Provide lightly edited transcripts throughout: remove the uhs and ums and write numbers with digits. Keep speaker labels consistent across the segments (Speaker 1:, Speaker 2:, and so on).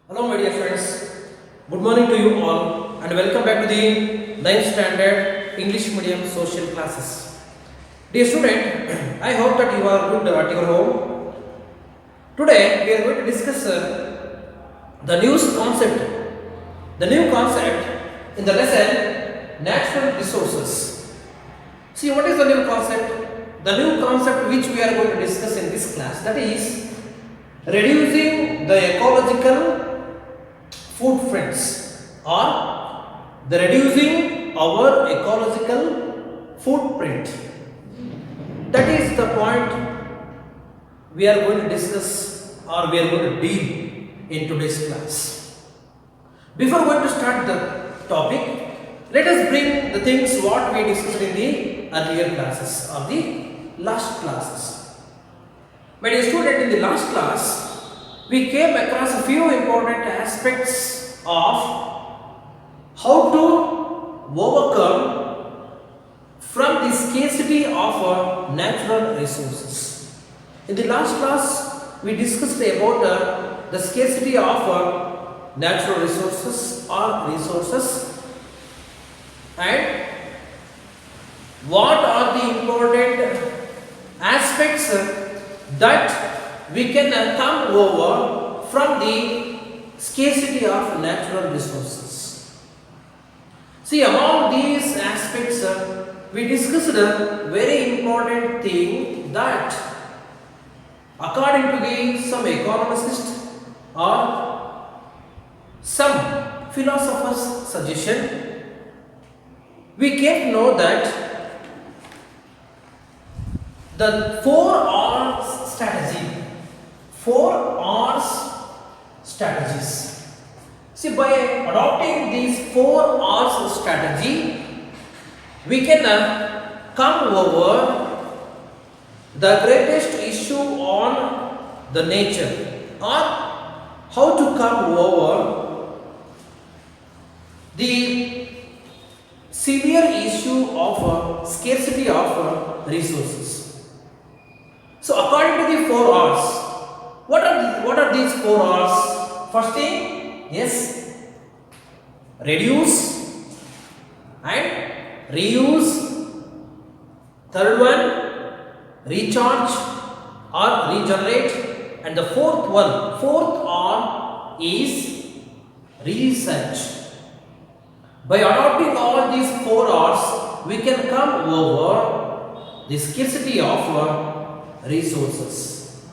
Speaker 1: Hello my dear friends, good morning to you all and welcome back to the 9th standard English medium social classes. Dear student, I hope that you are good at your home. Today we are going to discuss the new concept. The new concept in the lesson natural resources. See, what is the new concept? The new concept which we are going to discuss in this class, that is reducing the ecological footprints or the reducing our ecological footprint. That is the point we are going to discuss or we are going to deal in today's class. Before going to start the topic, let us bring the things what we discussed in the earlier classes or the last classes. My dear student, in the last class we came across a few important aspects of how to overcome from the scarcity of natural resources. In the last class we discussed about the scarcity of natural resources or resources and what are the important aspects that we can come over from the scarcity of natural resources. See, among these aspects, we discussed a very important thing that according to some economists or some philosophers' suggestion, we came to know that the 4 R's strategy. 4 R's strategies. See, by adopting these 4 R's strategy, we can come over the greatest issue on the nature or how to come over the severe issue of scarcity of resources. So, according to the 4 R's, what are these 4 R's? First thing, yes, reduce and reuse. Third one, recharge or regenerate. And the fourth R is research. By adopting all these 4 R's, we can come over the scarcity of resources.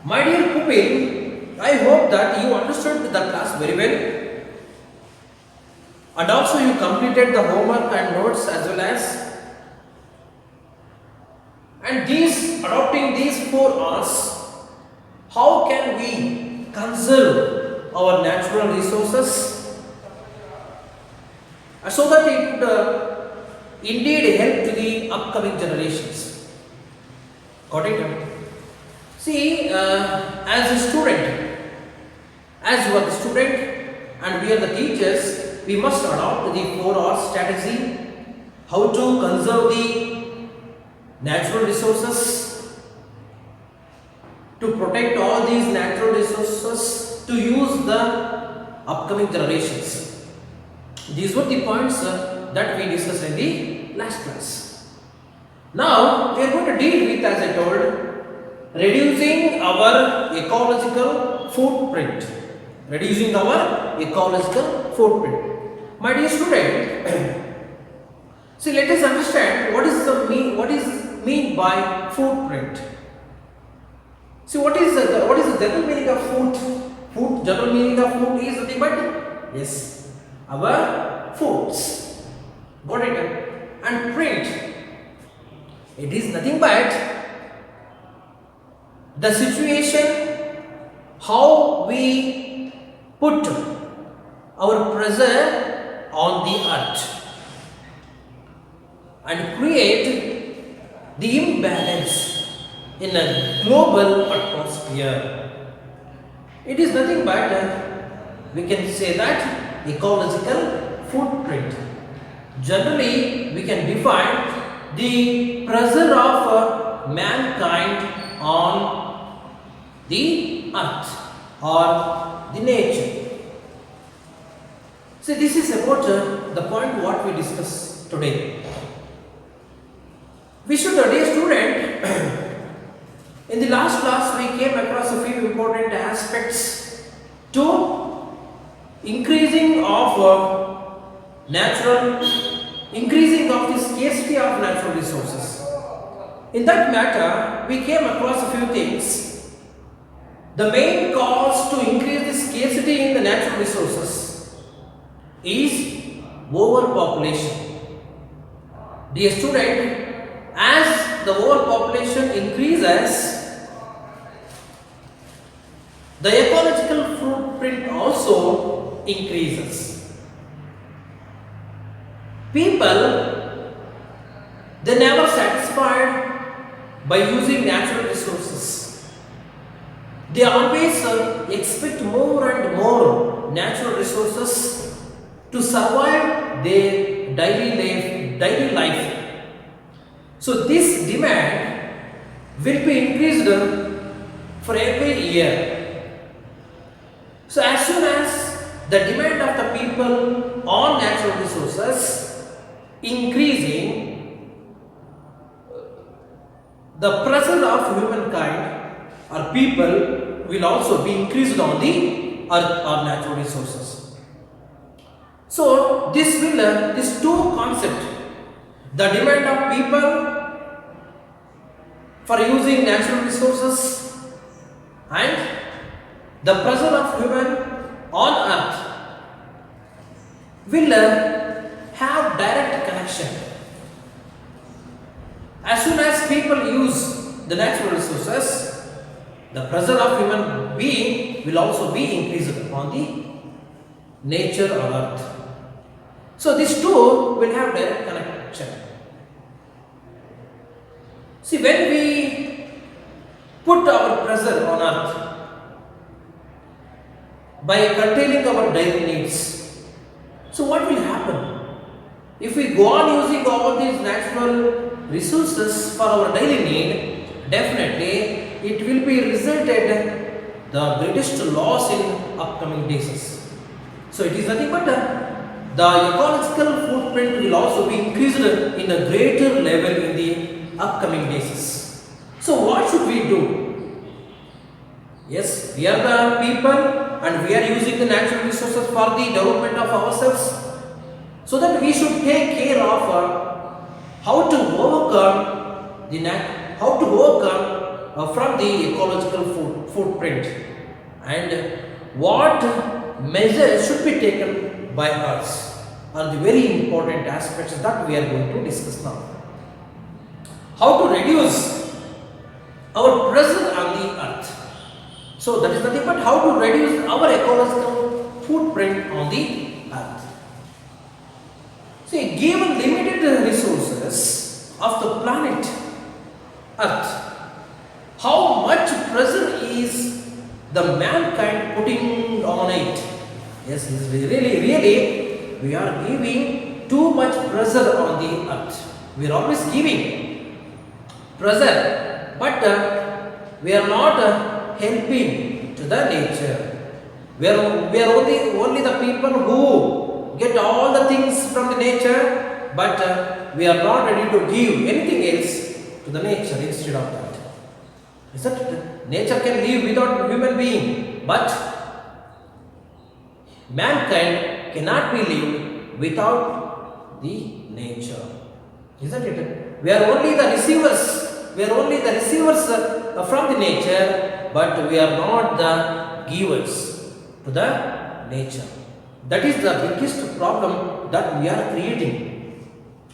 Speaker 1: My dear pupil, I hope that you understood the class very well and also you completed the homework and notes as well as, and adopting these 4 R's, how can we conserve our natural resources so that it would indeed help to the upcoming generations. Got it? See, as a student, as you are the student and we are the teachers, we must adopt the 4 R strategy, how to conserve the natural resources, to protect all these natural resources, to use the upcoming generations. These were the points that we discussed in the last class. Now, we are going to deal with, as I told, reducing our ecological footprint. Reducing our ecological footprint. My dear student, see, let us understand what is mean by footprint. See, what is the general meaning of food? General meaning of food is nothing but, yes, our foods. Got it? And print, it is nothing but the situation how we put our pressure on the earth and create the imbalance in a global atmosphere. It is nothing but we can say that ecological footprint. Generally, we can define the pressure of mankind on the earth or the nature. See, this is about the point what we discussed today. We should, dear student, in the last class we came across a few important aspects to increasing of increasing of the scarcity of natural resources. In that matter, we came across a few things. The main cause to increase the scarcity in the natural resources is overpopulation. Dear student, as the overpopulation increases, the ecological footprint also increases. People, they never satisfied by using natural resources. They always expect more and more natural resources to survive their daily life. So this demand will be increased for every year. So as soon as the demand of the people on natural resources increasing, the pressure of humankind or people will also be increased on the earth or natural resources. So this two concept, the demand of people for using natural resources and the pressure of human on earth will have direct connection. As soon as people use the natural resources, the pressure of human being will also be increased upon the nature on earth. So these two will have direct connection. See, when we put our pressure on earth by curtailing our daily needs, so what will happen? If we go on using all these natural resources for our daily need, definitely it will be resulted the greatest loss in upcoming days. So it is nothing but the ecological footprint will also be increased in a greater level in the upcoming days. So what should we do? Yes, we are the people and we are using the natural resources for the development of ourselves. So that we should take care of how to overcome from the ecological footprint and what measures should be taken by us are the very important aspects that we are going to discuss now. How to reduce our pressure on the earth. So that is nothing but how to reduce our ecological footprint on the earth. See, given limited resources of the planet earth, how much pressure is the mankind putting on it? Yes, really, we are giving too much pressure on the earth. We are always giving pressure, but we are not helping to the nature. We are only the people who get all the things from the nature, but we are not ready to give anything else to the nature instead of that. Is that nature can live without human being, but mankind cannot be lived without the nature. Isn't it? We are only the receivers. We are only the receivers from the nature, but we are not the givers to the nature. That is the biggest problem that we are creating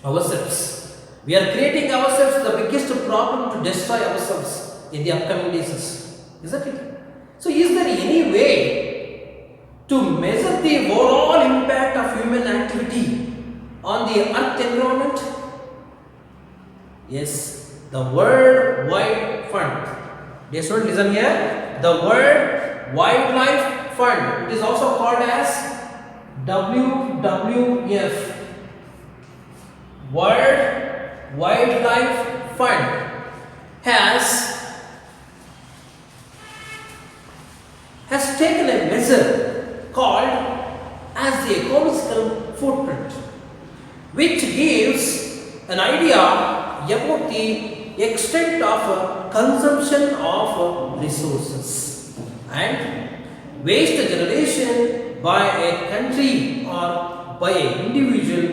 Speaker 1: ourselves. We are creating ourselves the biggest problem to destroy ourselves in the upcoming days. Isn't it? So is there any way to measure the overall impact of human activity on the earth environment? Yes, the World Wide Fund. Dear student, listen here. The World Wildlife Fund. It is also called as WWF, World Wildlife Fund, has has taken a measure called as the ecological footprint, which gives an idea about the extent of consumption of resources and waste generation by a country or by an individual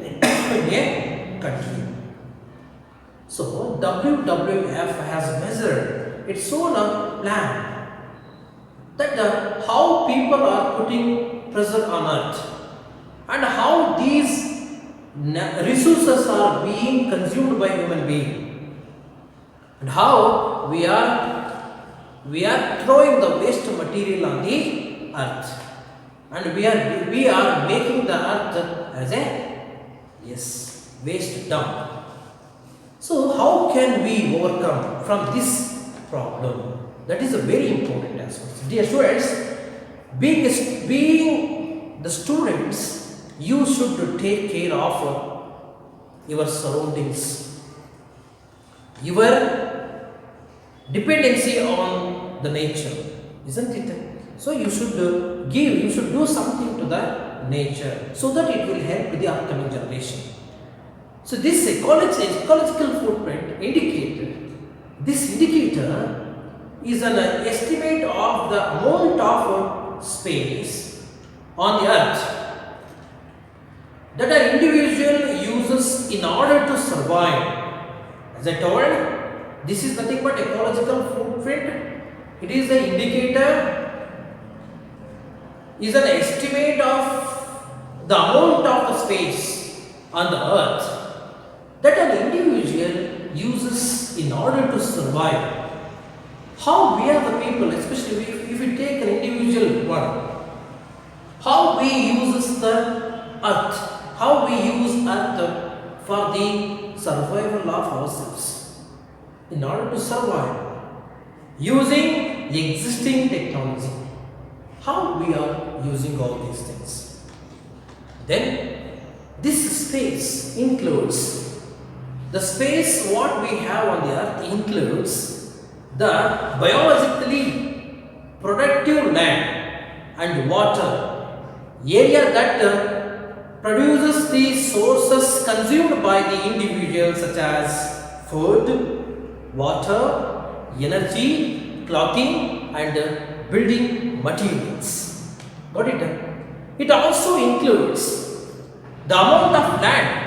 Speaker 1: in a country. So WWF has measured its own plan that how people are putting pressure on earth and how these resources are being consumed by human being and how we are throwing the waste material on the earth and we are making the earth as a waste dump. So how can we overcome from this problem? That is a very important aspect. Dear students, being the students, you should take care of your surroundings, your dependency on the nature, isn't it? So you should you should do something to the nature so that it will help the upcoming generation. So this ecological footprint this indicator is an estimate of the amount of space on the earth that an individual uses in order to survive. As I told, this is nothing but ecological footprint. It is the indicator, is an estimate of the amount of the space on the earth that an individual uses in order to survive. How we are the people, especially if we take an individual one, how we use the earth, how we use earth for the survival of ourselves in order to survive using the existing technology, how we are using all these things. Then this space includes the space what we have on the earth includes the biologically productive land and water area that produces the sources consumed by the individual such as food, water, energy, clothing and building materials. Got it? It also includes the amount of land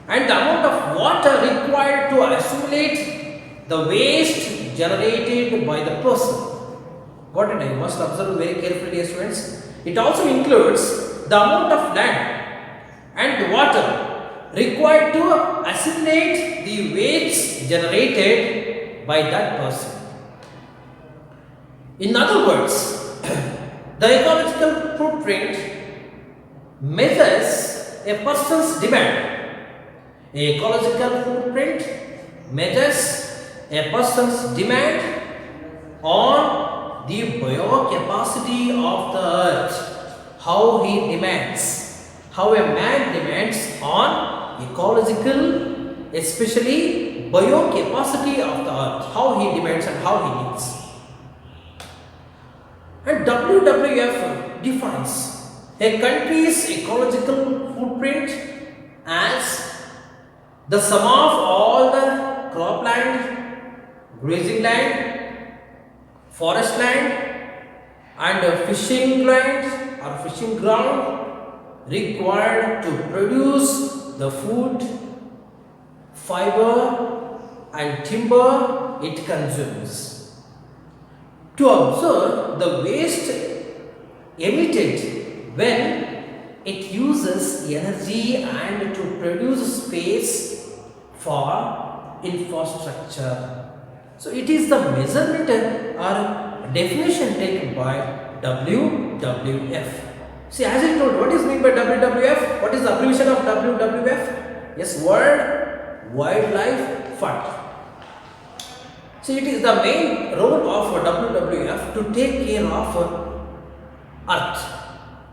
Speaker 1: and the amount of water required to assimilate the waste generated by the person. Got it? You must observe very carefully, dear students. It also includes the amount of land and water required to assimilate the waste generated by that person. In other words, the ecological footprint measures a person's demand. A ecological footprint measures a person's demand on the biocapacity of the earth, how he demands, how a man demands on ecological, especially biocapacity of the earth, how he demands and how he needs. And WWF defines a country's ecological footprint as the sum of all the cropland, grazing land, forest land and fishing land or fishing ground required to produce the food, fiber and timber it consumes. To observe the waste emitted when it uses energy and to produce space for infrastructure. So it is the measurement or definition taken by WWF. See, as I told, what is meant by WWF? What is the abbreviation of WWF? Yes, World Wildlife Fund. See, it is the main role of WWF to take care of Earth,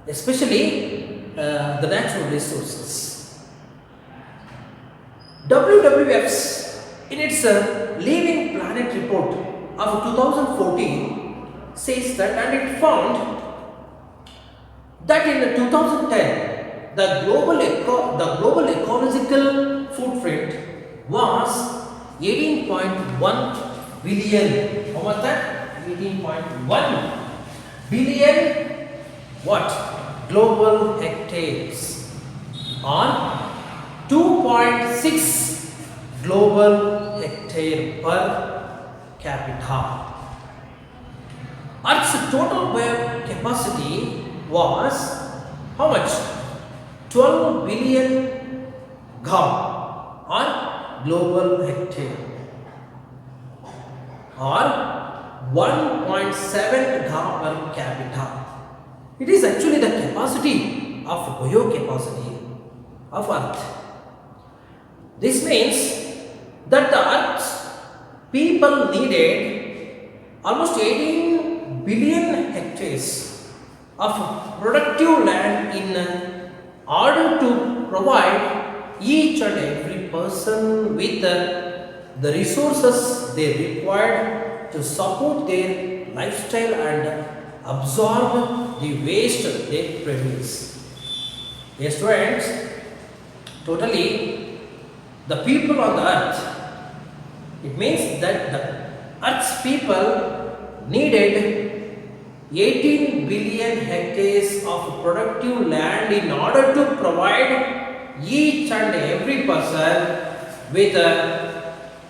Speaker 1: especially the natural resources. WWF's in its Living Planet report of 2014 says that, and it found that in 2010 the global ecological footprint was 18.1 billion. How much that? 18.1 billion what? Global hectares on 2.6 global hectare per capita. Earth's total wave capacity was how much? 12 billion GAW on global hectare, or 1.7 GAW per capita. It is actually the capacity of biocapacity of Earth. This means that the Earth's people needed almost 18 billion hectares of productive land in order to provide each and every person with the resources they required to support their lifestyle and absorb the waste they produce. Yes, students, totally the people on the earth, it means that the earth's people needed 18 billion hectares of productive land in order to provide each and every person with the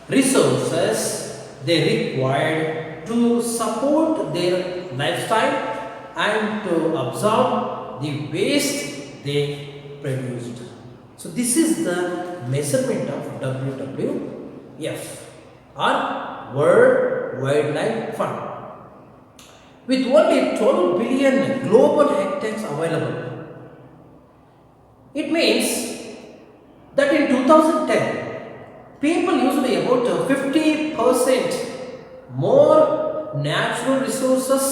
Speaker 1: resources they required to support their lifestyle and to absorb the waste they produced. So this is the measurement of WWF, or World Wildlife Fund. With only 12 billion global hectares available, it means that in 2010, people used about 50% more natural resources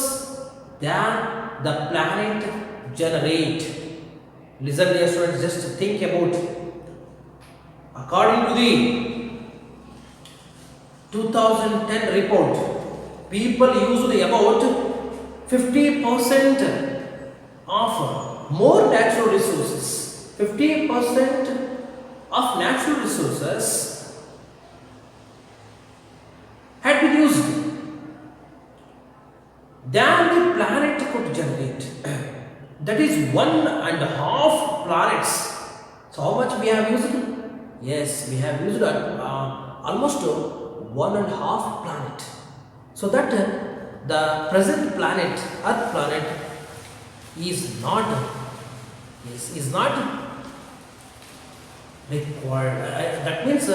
Speaker 1: than the planet generate. Listen, dear students, just think about. According to the 2010 report, people used about 50% of more natural resources. 50% of natural resources had been used than the planet could generate. That is 1.5 planets. So how much we have used? Yes, we have used almost 1.5 planet. So that the present planet, Earth planet, is not required. That means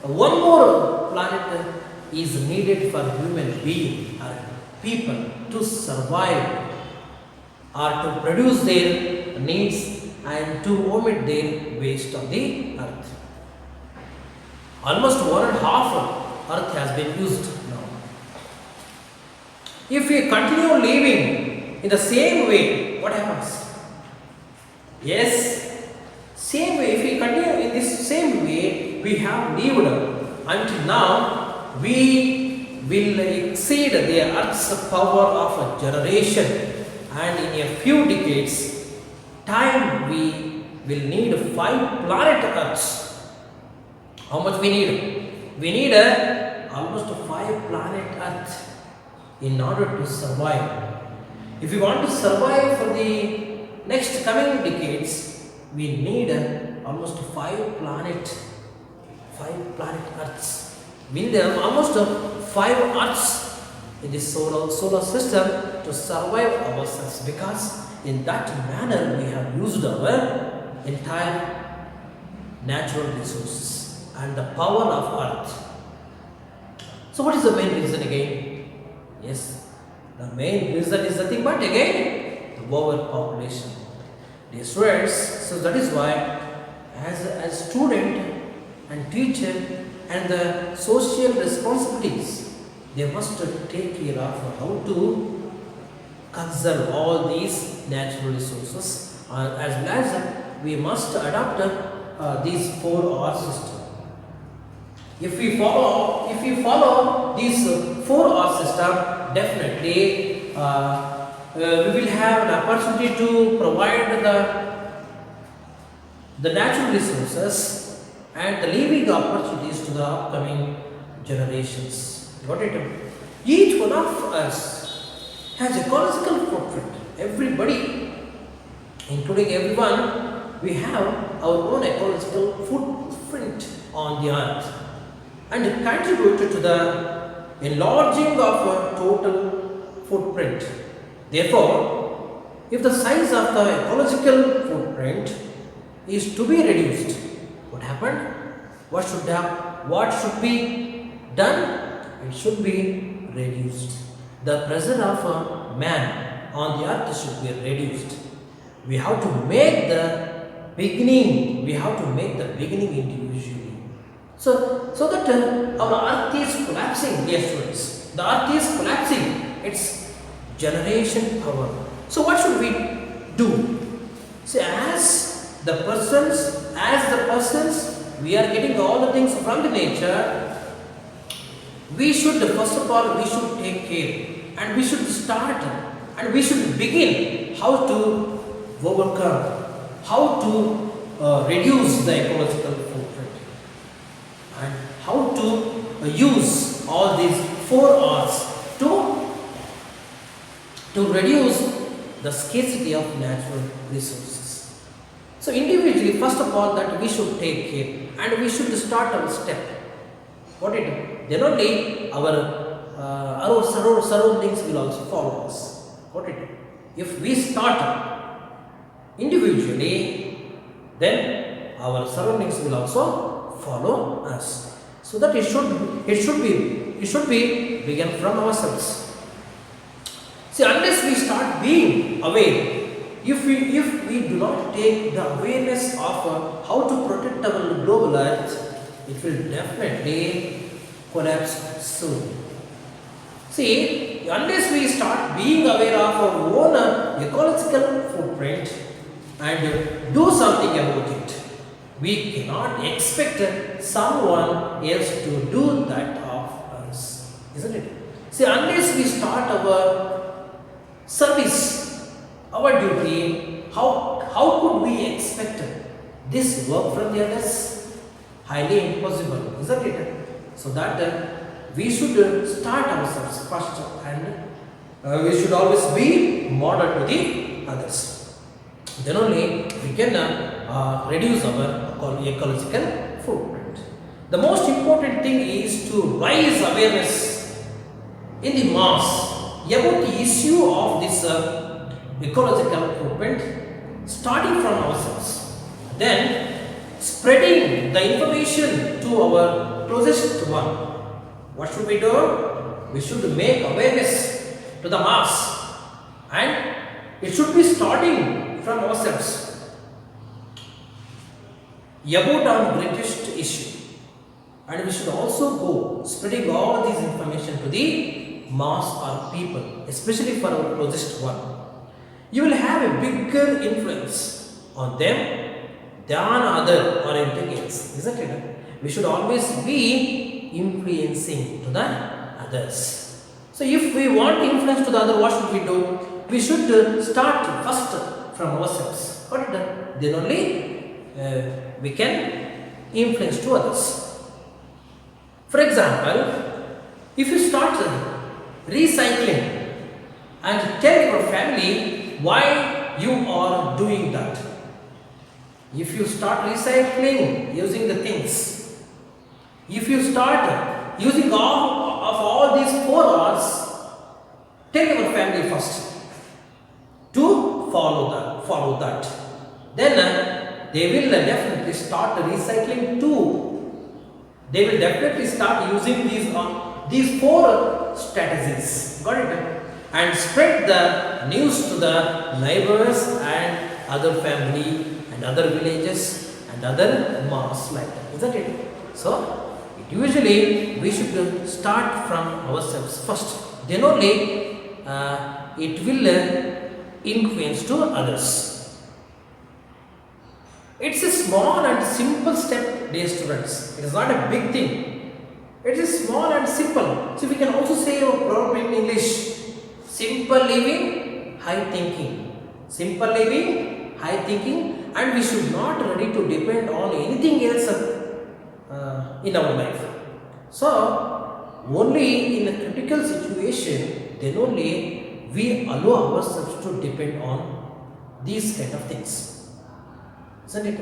Speaker 1: one more planet is needed for human being or people to survive or to produce their needs and to omit their waste of the earth. Almost 1.5 earth has been used now. If we continue living in the same way, what happens? Yes, same way, if we continue in this same way we have lived until now, we will exceed the earth's power of a generation, and in a few decades time we will need 5 planet earths. How much we need? We need almost 5 planet earth in order to survive. If we want to survive for the next coming decades, we need almost 5 planet earths. We need almost 5 earths in the solar system to survive ourselves, because in that manner we have used our entire natural resources and the power of earth. So what is the main reason again? Yes, the main reason is nothing but again the overpopulation. Dear students, so that is why as student and teacher and the social responsibilities, they must take care of how to conserve all these natural resources, as well as we must adopt these 4R system. If we follow this 4R system, definitely we will have an opportunity to provide the natural resources and the living opportunities to the upcoming generations. Got it? Each one of us has ecological footprint. Everybody, including everyone, we have our own ecological footprint on the earth and contributed to the enlarging of a total footprint. Therefore, if the size of the ecological footprint is to be reduced, what happened? What should be done? It should be reduced. The pressure of a man on the earth should be reduced. We have to make the beginning. We have to make the beginning individually. So that our earth is collapsing, dear students. The earth is collapsing. It's generation power. So what should we do? See, as the persons, we are getting all the things from the nature. We should, first of all, we should take care and we should start and we should begin how to overcome, how to reduce the ecological footprint and how to use all these 4 R's to reduce the scarcity of natural resources. So individually, first of all, that we should take care and we should start our step. What it is? Then only our surroundings will also follow us. What it is? If we start individually, then our surroundings will also follow us. So that it should be begin from ourselves. See, unless we start being aware, if we do not take the awareness of how to protect our global earth, it will definitely collapse soon. See, unless we start being aware of our own ecological footprint and do something about it, we cannot expect someone else to do that of us, isn't it? See, unless we start our service, our duty, how could we expect this work from the others? Highly impossible, isn't it? So that we should start ourselves first and we should always be model to the others. Then only we can reduce our ecological footprint. The most important thing is to raise awareness in the mass about the issue of this ecological footprint, starting from ourselves, then spreading the information to our closest one. What should we do? We should make awareness to the mass and it should be starting from ourselves about our greatest issue, and we should also go spreading all these information to the mass or people, especially for our closest one. You will have a bigger influence on them than other or intelligence, isn't it? We should always be influencing to the others. So if we want influence to the other, what should we do? We should start first from ourselves. Then only we can influence to others. For example, if you start recycling and tell your family why you are doing that. If you start recycling using the things, if you start using all these 4 R's, tell your family first to follow that. Then they will definitely start recycling too. They will definitely start using these 4 strategies. Got it? And spread the news to the neighbors and other family and other villages and other mass like that, isn't it? So usually we should start from ourselves first. Then only it will influence to others. It's a small and simple step, dear students. It is not a big thing. It is small and simple. So we can also say a proverb in English. simple living, high thinking. Simple living, high thinking, and we should not ready to depend on anything else in our life. So only in a critical situation, then only we allow ourselves to depend on these kind of things, isn't it?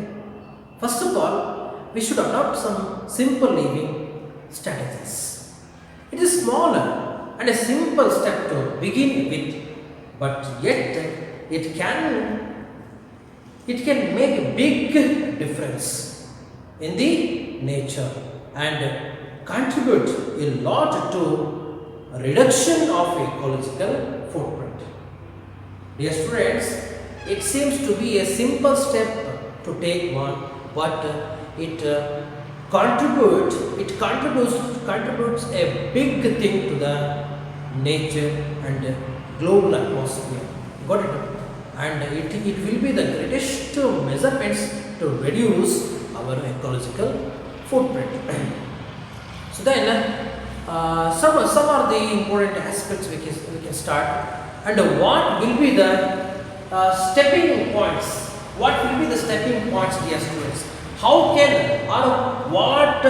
Speaker 1: First of all, we should adopt some simple living strategies. It is smaller and a simple step to begin with, but yet it can make a big difference in the nature and contribute a lot to reduction of ecological footprint. Dear students, it seems to be a simple step to take one, but it contributes a big thing to the nature and global atmosphere. Got it? And it will be the greatest measurements to reduce our ecological footprint. So then some are the important aspects we can start, and what will be the stepping points? What will be the stepping points, dear students? How can or what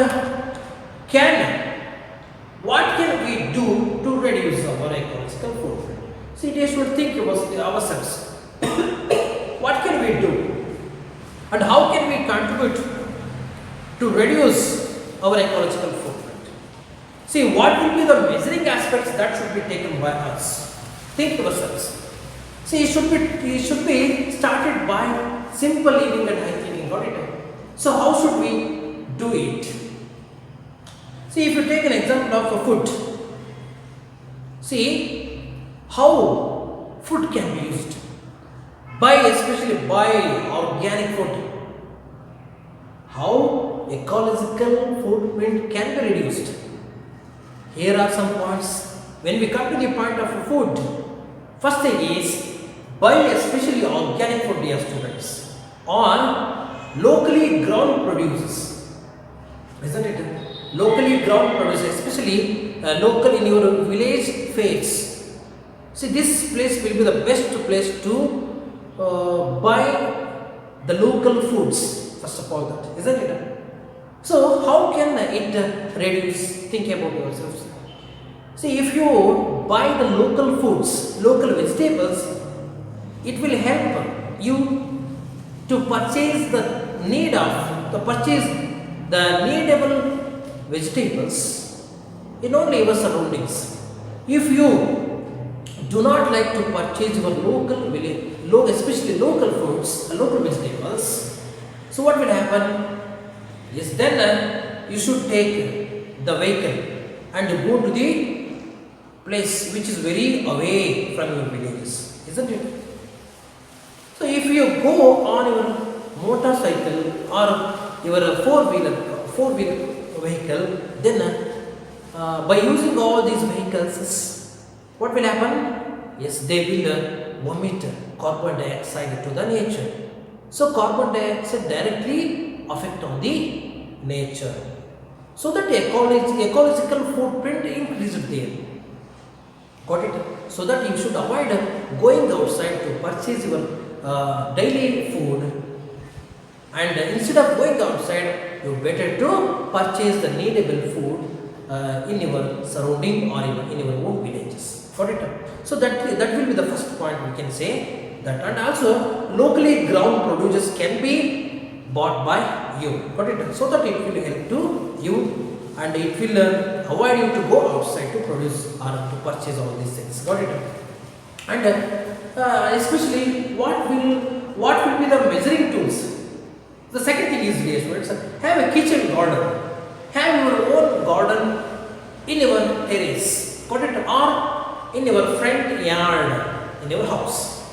Speaker 1: can we do to reduce our ecological footprint? See, they should think about ourselves. What can we do, and how can we contribute to reduce our ecological footprint? See, what will be the measuring aspects that should be taken by us? Think yourselves. See, it should be started by simple living and high thinking. Got it? So how should we do it? See, if you take an example of a food, see how food can be used, especially by organic food. How ecological footprint can be reduced. Here are some points. When we come to the point of food, first thing is buy especially organic food, dear students, or locally grown produces, isn't it? Locally grown produces, especially local in your village fairs. See, this place will be the best place to buy the local foods. First of all, that, isn't it? So how can it reduce? Think about yourselves. See, if you buy the local foods, local vegetables, it will help you to purchase the needable vegetables in only your surroundings. If you do not like to purchase your especially local foods, local vegetables, so what will happen? Yes, then you should take the vehicle and go to the place which is very away from your villages, isn't it? So if you go on your motorcycle or your four-wheeler vehicle, then by using all these vehicles, what will happen? Yes, they will vomit carbon dioxide to the nature. So carbon dioxide directly affect on the nature. So that ecological footprint increased there. Got it? So that you should avoid going outside to purchase your daily food, and instead of going outside, you better to purchase the needable food in your surrounding or in your own villages. Got it? So that will be the first point we can say that, and also locally grown produce can be bought by you. Got it? So that it will help to you, and it will avoid you to go outside to produce or to purchase all these things. Got it? And especially what will be the measuring tools? The second thing is, dear students, have a kitchen garden. Have your own garden in your terrace, got it, or in your front yard in your house.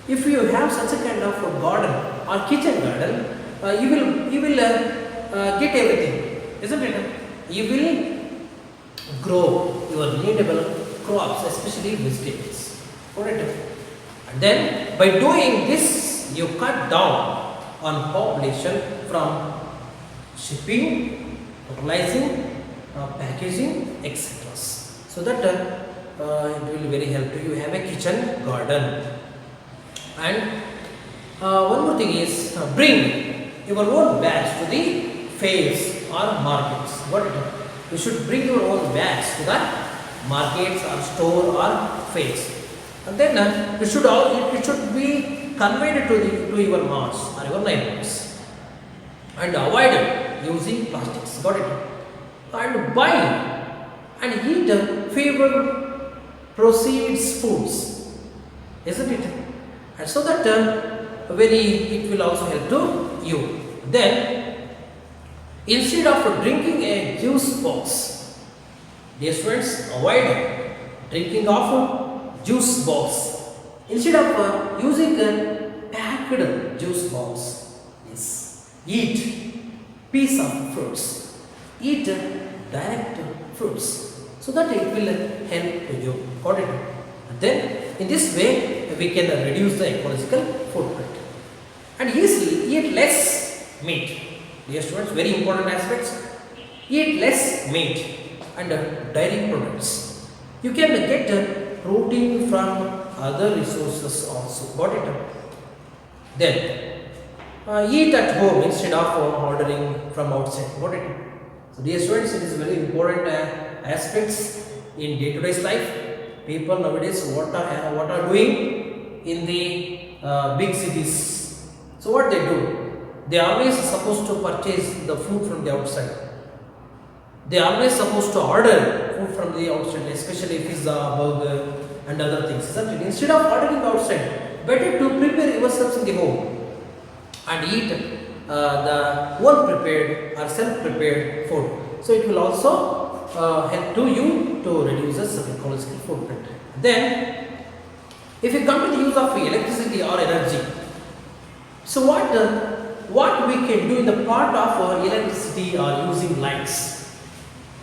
Speaker 1: If you have such a kind of a garden or kitchen garden, you will get everything, isn't it? You will grow your needable crops, especially vegetables. Correct? And then by doing this, you cut down on population from shipping, fertilizing, packaging, etc. So that it will very help to you. Have a kitchen garden. And one more thing is bring your own bags to the fairs or markets. Got it? You should bring your own bags to the markets or store or fairs. And then it should be conveyed to your mass or your neighbors. And avoid using plastics. Got it? And buy and eat favorite proceeds foods, isn't it? And so that it will also help to you. Then instead of drinking a juice box, dear students, avoid drinking of juice box. Instead of using a packed juice box, yes, eat piece of fruits, eat direct fruits, so that it will help to you. Got it? And then in this way we can reduce the ecological footprint. And eat less meat. Dear students, very important aspects. Eat less meat and dairy products. You can get protein from other resources also. Got it? Then eat at home instead of ordering from outside. Got it? So dear students, it is very important aspects in day-to-day life. People nowadays what are doing in the big cities. So what they do? They are always supposed to purchase the food from the outside. They are always supposed to order food from the outside, especially pizza, burger and other things. Isn't it? Instead of ordering outside, better to prepare yourselves in the home and eat the one prepared or self-prepared food. So it will also help to you to reduce the ecological footprint. Then, if you come to the use of electricity or energy, so what we can do in the part of electricity or using lights.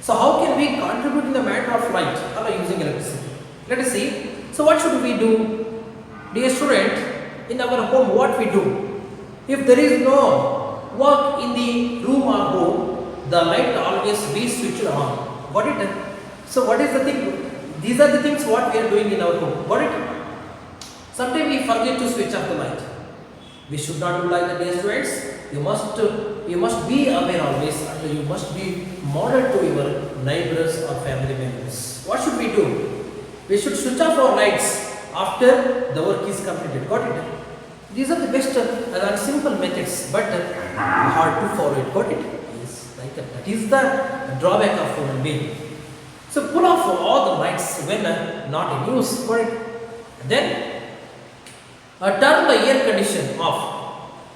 Speaker 1: So how can we contribute in the matter of light or using electricity? Let us see. So what should we do? Dear student, in our home what we do? If there is no work in the room or home, the light always be switched on. Got it? So what is the thing? These are the things what we are doing in our home. Got it? Sometimes we forget to switch off the light. We should not do like that, dear students. You must be aware always, and you must be model to your neighbors or family members. What should we do? We should switch off our lights after the work is completed. Got it? These are the best and simple methods, but hard to follow it. Got it? Yes, like that. That is the drawback of human being. So pull off all the lights when not in use. Got it? Then turn the air condition off.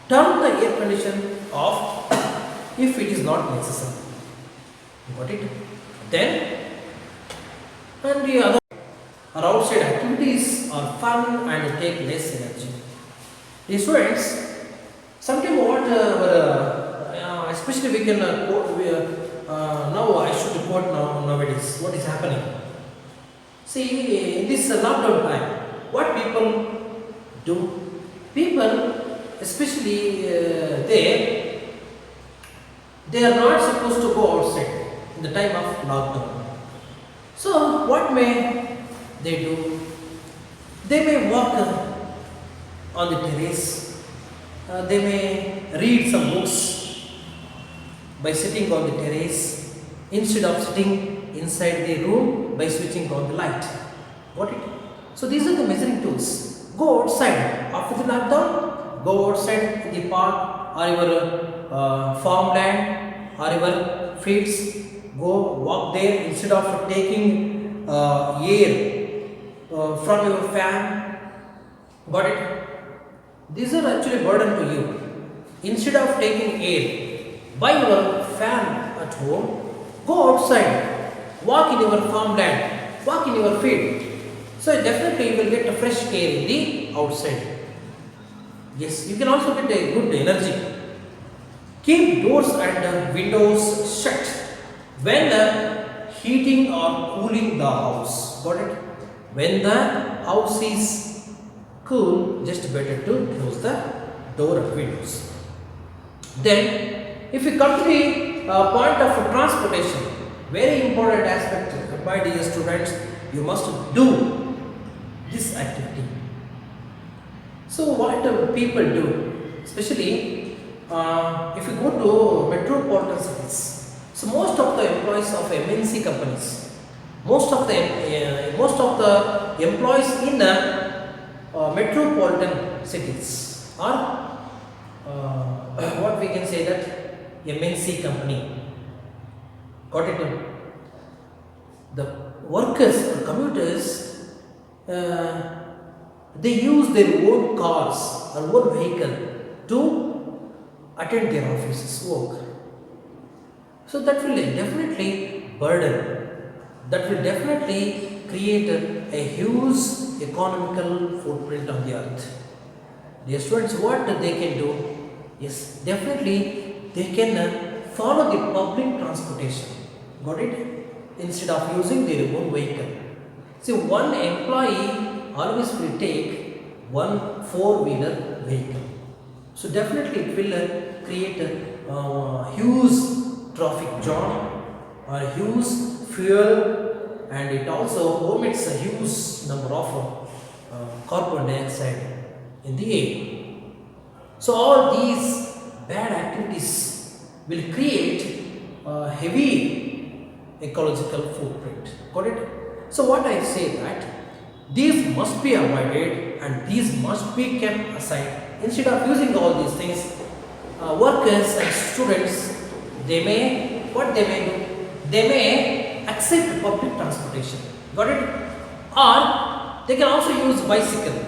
Speaker 1: Turn the air condition off if it is not necessary. Got it? Then, and the other outside activities are fun and take less energy. The students, sometimes what especially we can quote, now I should quote nowadays what is happening. See, in this lockdown time, what people do? People, especially they are not supposed to go outside in the time of lockdown. So what may they do? They may walk on the terrace. They may read some books by sitting on the terrace instead of sitting inside the room by switching on the light. Got it? So these are the measuring tools. Go outside after the lockdown. Go outside in the park or your farmland or your fields. Go walk there instead of taking air from your fan. Got it? These are actually burden to you. Instead of taking air by your fan at home, go outside, walk in your farmland, walk in your field. So definitely you will get a fresh air in the outside. Yes, you can also get a good energy. Keep doors and windows shut when heating or cooling the house. Got it? When the house is cool, just better to close the door and windows. Then, if we come to the point of transportation, very important aspect, my dear students, you must do this activity. So what do people do? Especially if you go to metropolitan cities, so most of the employees of MNC companies, most of the employees in metropolitan cities are what we can say that MNC company. Got it? The workers or commuters, they use their own cars or own vehicle to attend their offices work. So that will definitely burden, that will definitely create a huge economical footprint on the earth. Dear students, what they can do? Yes, definitely they can follow the public transportation. Got it? Instead of using their own vehicle. See, one employee always will take one four-wheeler vehicle. So definitely it will create a huge traffic jam or huge fuel, and it also emits a huge number of carbon dioxide in the air. So all these bad activities will create a heavy ecological footprint. Got it? So what I say that these must be avoided and these must be kept aside. Instead of using all these things, workers and students, they may, what they may do? They may accept public transportation. Got it? Or they can also use bicycle.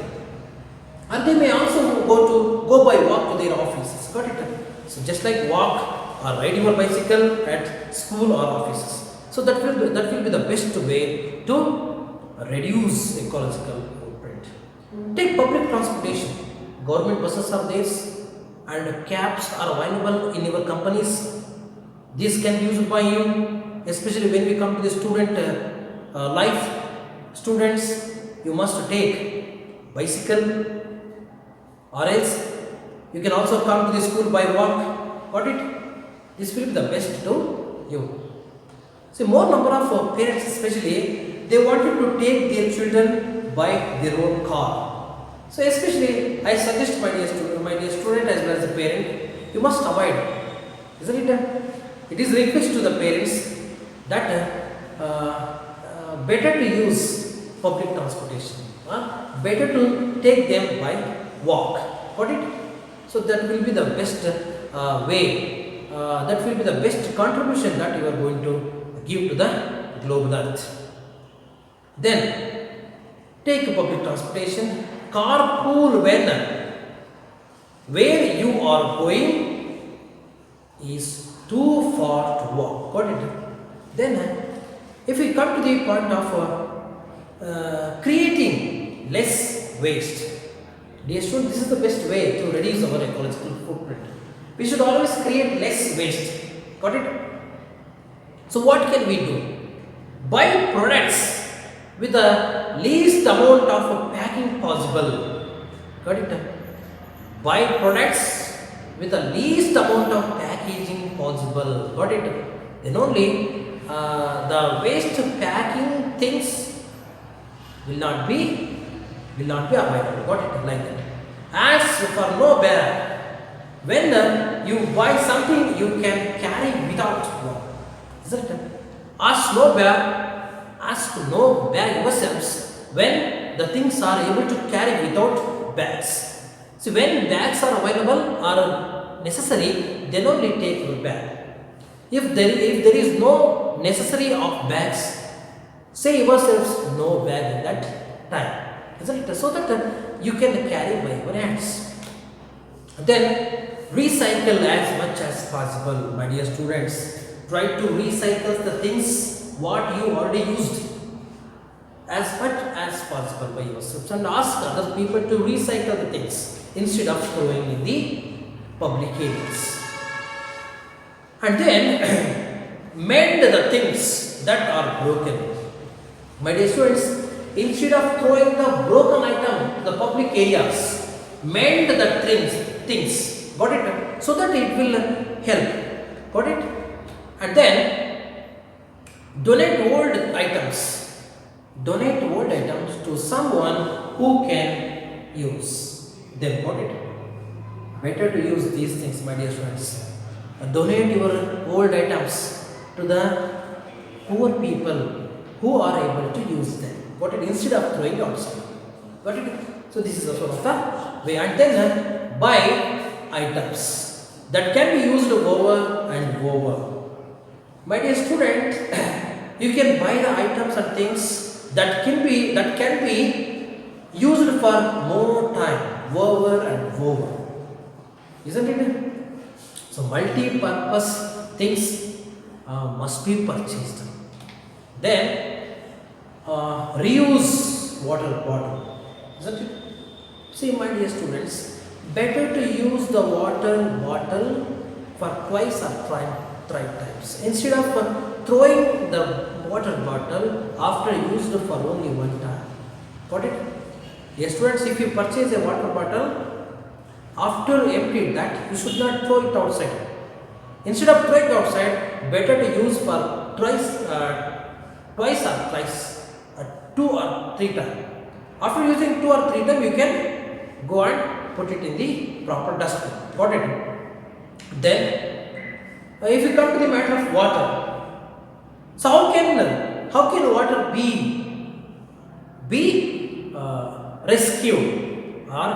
Speaker 1: And they may also go by walk to their offices. Got it? So just like walk or ride your bicycle at school or offices. So that will be the best way to reduce ecological footprint. Take public transportation. Government buses are there and cabs are available in your companies. This can be used by you, especially when we come to the student life. Students, you must take bicycle, or else you can also come to the school by walk. Got it? This will be the best to you. See, more number of parents especially, they wanted to take their children by their own car. So especially I suggest my dear student as well as the parent, you must avoid. Isn't it? It is request to the parents that better to use public transportation. Better to take them by walk. Got it? So that will be the best way. That will be the best contribution that you are going to give to the global earth. Then take public transportation, carpool when where you are going is too far to walk. Got it? Then if we come to the point of creating less waste, dear student, this is the best way to reduce our ecological footprint. We should always create less waste. Got it? So what can we do? Buy products with the least amount of packing possible. Got it? Buy products with the least amount of packaging possible. Got it? Then only the waste packing things will not be avoided. Got it? Like that. As for no bag, when you buy something you can carry without one. Isn't it? Ask no bag yourselves when the things are able to carry without bags. See, when bags are available or necessary, then only take your bag. If there is no necessary of bags, say yourselves no bag in that time. Isn't it? So that you can carry by your hands. Then recycle as much as possible, my dear students. Try to recycle the things what you already used as much as possible by yourselves, and ask other people to recycle the things instead of throwing in the public areas. And then mend the things that are broken. My dear students, instead of throwing the broken item to the public areas, mend the things. Got it? So that it will help. Got it? And then donate old items donate old items to someone who can use them. Got it? Better to use these things, my dear friends. Donate your old items to the poor people who are able to use them. Got it? Instead of throwing outside. Got it? So this is also one of the way. And then buy items that can be used over and over. My dear student, you can buy the items and things that can be used for more time, over and over. Isn't it? So multi-purpose things must be purchased. Then reuse water bottle. Isn't it? See, my dear students, better to use the water bottle for twice or thrice times instead of throwing the water bottle after used for only one time. Got it? Yes, students, if you purchase a water bottle, after empty that, you should not throw it outside. Instead of throwing it outside, better to use for twice or thrice, 2 or 3 times. After using 2 or 3 times, you can go and put it in the proper dustbin. Got it? Then, if you come to the matter of water, so how can water be rescued or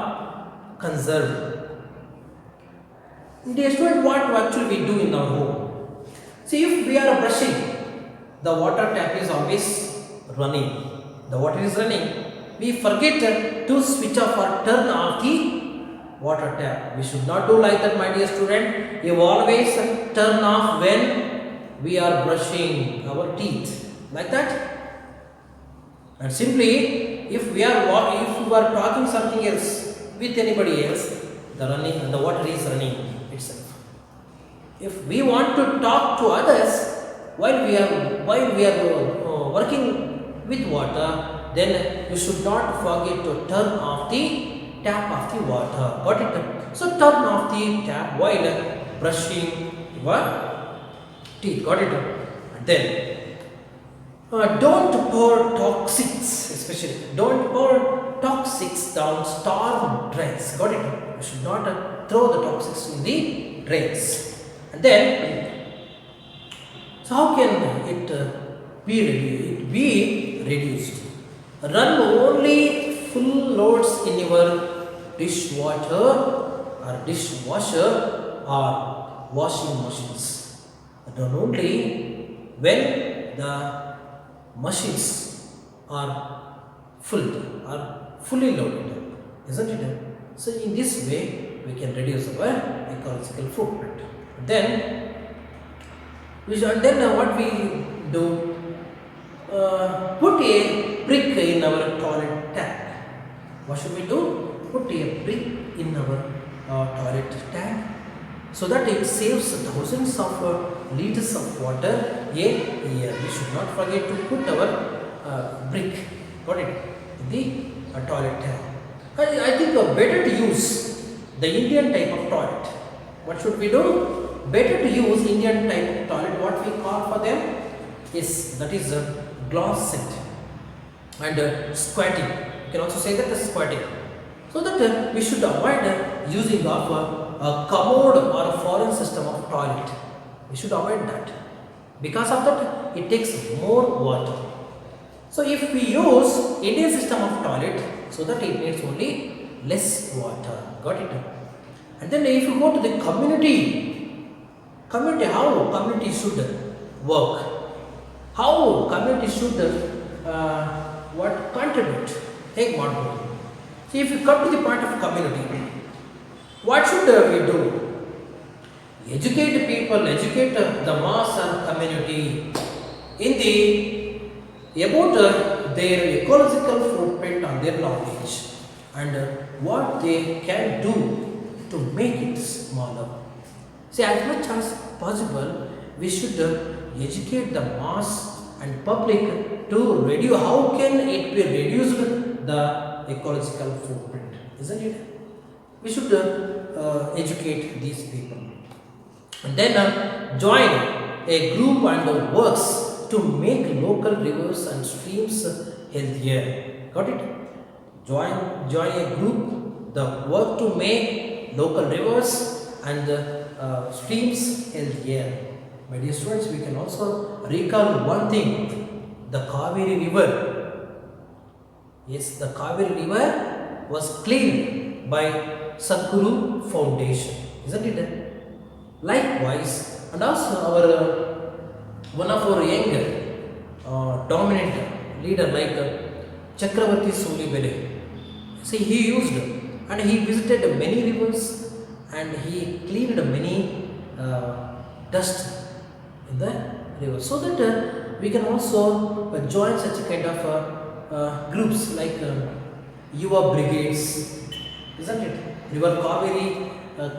Speaker 1: conserved? Dear student, what actually we do in our home? See, if we are brushing, the water tap is always running. The water is running. We forget to switch off or turn off the water tap. We should not do like that, my dear student. You always turn off when we are brushing our teeth. Like that. And simply, if we are talking something else with anybody else, the water is running itself. If we want to talk to others while we are working with water, then you should not forget to turn off the tap of the water. Got it? So turn off the tap while brushing your teeth. Got it? And then don't pour toxics, especially don't pour toxics down storm drains. Got it? You should not throw the toxics in the drains. And then, so how can it be reduced? Run only full loads in your dishwasher or washing machines. Run only when the machines are fully loaded, isn't it? So in this way we can reduce our ecological footprint. Then what we do? Put a brick in our toilet tank. What should we do? Put a brick in our toilet tank, so that it saves thousands of liters of water a year. We should not forget to put our brick, got it, in the toilet tank. I think better to use the Indian type of toilet. What should we do? Better to use Indian type of toilet. What we call for them is a glass set and squatting. You can also say that the squatting. So that we should avoid using of a commode or a foreign system of toilet. We should avoid that. Because of that, it takes more water. So if we use Indian system of toilet, so that it needs only less water. Got it? And then if you go to the community, how community should work, how community should contribute. Take one. See, if you come to the point of community, what should we do? Educate people, educate the mass and community about their ecological footprint on their knowledge and what they can do to make it smaller. See, as much as possible, we should educate the mass and public to reduce. How can it be reduced the ecological footprint? Isn't it? We should educate these people, and then join a group and works to make local rivers and streams healthier. Got it? Join a group the work to make local rivers and streams healthier. My dear students, we can also recall one thing: the Kaveri River. Yes, the Kaveri River was cleaned by Sadhguru Foundation, isn't it? Likewise, and also our one of our young dominant leader like Chakravarti Sulibele. See, he used and he visited many rivers and he cleaned many dust in the river, so that we can also join such a kind of groups like Yuva brigades, isn't it? River Kaveri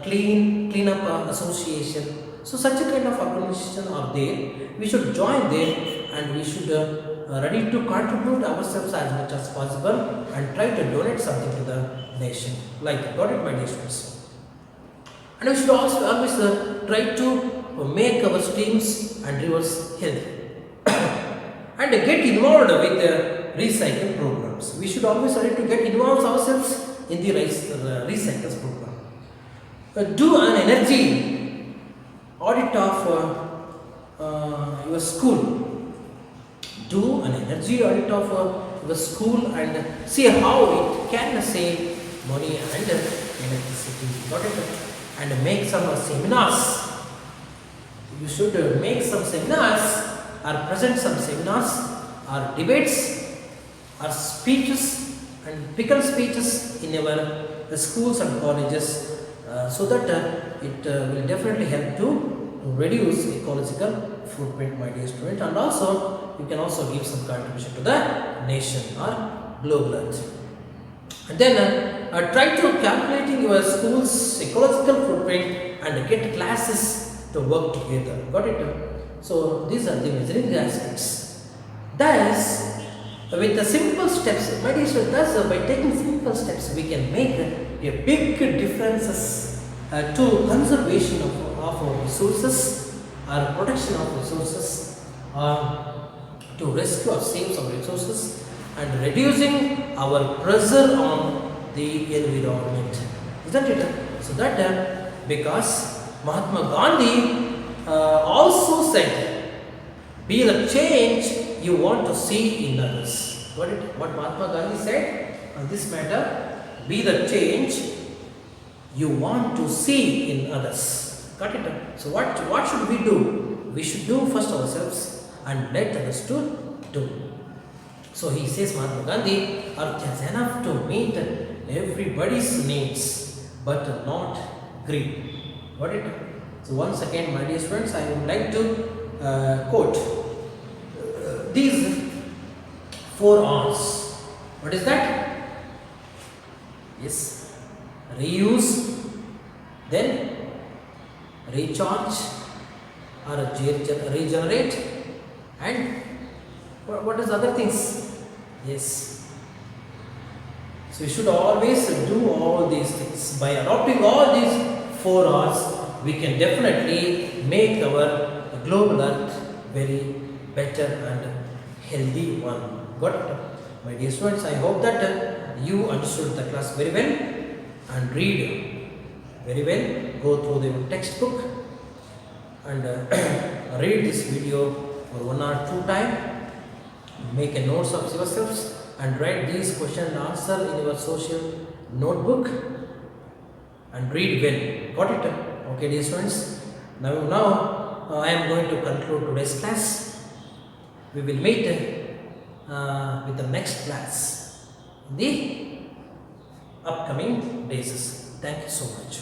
Speaker 1: clean up association. So such a kind of organization are there. We should join there and we should ready to contribute ourselves as much as possible and try to donate something to the nation. Like, got it, my dear students? And we should also always try to make our streams and rivers healthy and get involved with the recycle programs. We should always try to get involved ourselves in the recycles program. Do an energy audit of your school. Do an energy audit of the school and see how it can save money and electricity. Got it? And make some seminars. You should make some seminars or present some seminars or debates or speeches and pickle speeches in our schools and colleges, so that it will definitely help to reduce ecological footprint, my dear student, and also you can also give some contribution to the nation or global earth. And then try to calculating your school's ecological footprint and get classes to work together. Got it? So these are the measuring aspects. Thus, with the simple steps, my dear students, thus by taking simple steps, we can make a big differences to conservation of our resources or protection of resources, to rescue or save some resources and reducing our pressure on the environment, isn't it? So that because Mahatma Gandhi also said, be the change you want to see in others. What Mahatma Gandhi said on this matter? Be the change you want to see in others. Got it? So what should we do? We should do first ourselves and let others to do. So he says, Mahatma Gandhi, earth is enough to meet everybody's needs, but not greed. Got it? So once again, my dear friends, I would like to quote these 4 R's. What is that? Yes, reuse, then recharge or regenerate, and what is other things? Yes. So we should always do all these things. By adopting all these 4 R's, we can definitely make our global earth very better and healthy one. Got it? My dear students, I hope that you understood the class very well and read very well. Go through the textbook and read this video for 1 or 2 times. Make a notes of yourselves and write these question and answer in your social notebook and read well. Got it? Okay, dear students. Now I am going to conclude today's class. We will meet with the next class in the upcoming days. Thank you so much.